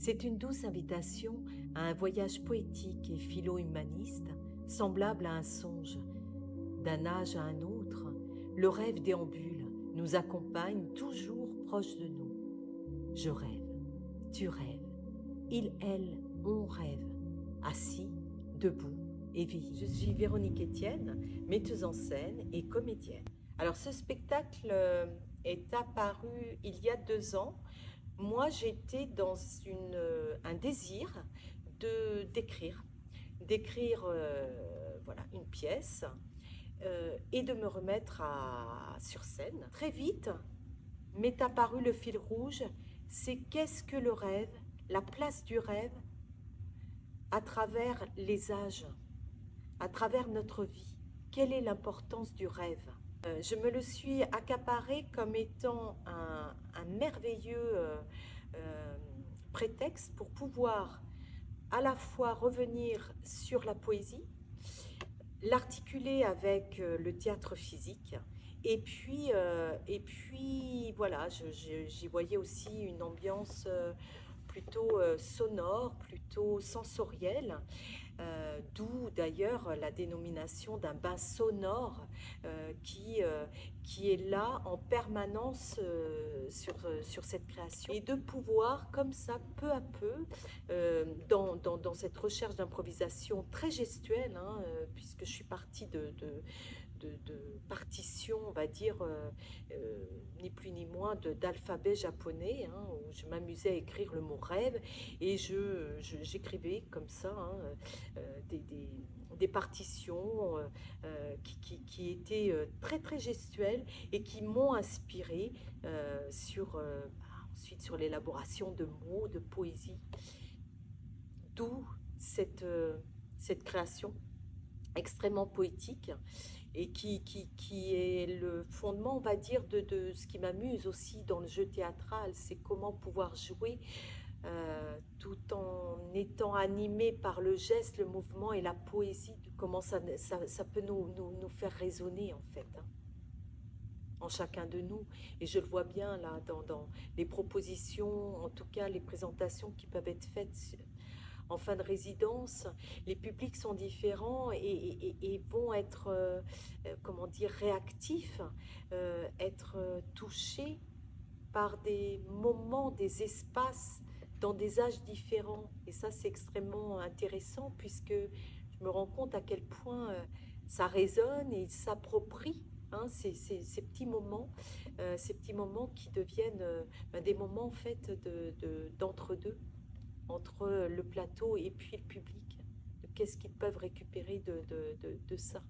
C'est une douce invitation à un voyage poétique et philo-humaniste, semblable à un songe. D'un âge à un autre, le rêve déambule, nous accompagne toujours proche de nous. Je rêve, tu rêves, il, elle, on rêve, assis, debout, éveillé. Je suis Véronique Etienne, metteuse en scène et comédienne. Alors ce spectacle est apparu il y a 2 ans. Moi, j'étais dans un désir d'écrire voilà, une pièce et de me remettre sur scène. Très vite m'est apparu le fil rouge, c'est qu'est-ce que le rêve, la place du rêve à travers les âges, à travers notre vie. Quelle est l'importance du rêve? Je me le suis accaparé comme étant un merveilleux prétexte pour pouvoir à la fois revenir sur la poésie, l'articuler avec le théâtre physique, et puis voilà, j'y voyais aussi une ambiance plutôt sonore, plutôt sensorielle, d'où d'ailleurs la dénomination d'un bain sonore qui est là en permanence sur cette création. Et de pouvoir comme ça, peu à peu, dans cette recherche d'improvisation très gestuelle, hein, puisque je suis partie de partitions, on va dire, ni plus ni moins d'alphabet japonais, hein, où je m'amusais à écrire le mot rêve et j'écrivais comme ça, hein, des partitions qui étaient très très gestuelles et qui m'ont inspiré ensuite sur l'élaboration de mots, de poésie. D'où cette création extrêmement poétique et qui est le fondement, on va dire, de ce qui m'amuse aussi dans le jeu théâtral, c'est comment pouvoir jouer tout en étant animé par le geste, le mouvement et la poésie, comment ça peut nous faire résonner en fait, hein, en chacun de nous. Et je le vois bien là dans les propositions, en tout cas les présentations qui peuvent être faites en fin de résidence. Les publics sont différents et vont être, comment dire, réactifs, être touchés par des moments, des espaces dans des âges différents. Et ça, c'est extrêmement intéressant puisque je me rends compte à quel point ça résonne et ils s'approprient, hein, ces petits moments qui deviennent des moments en fait d'entre-deux, entre le plateau et puis le public. Qu'est-ce qu'ils peuvent récupérer de ça?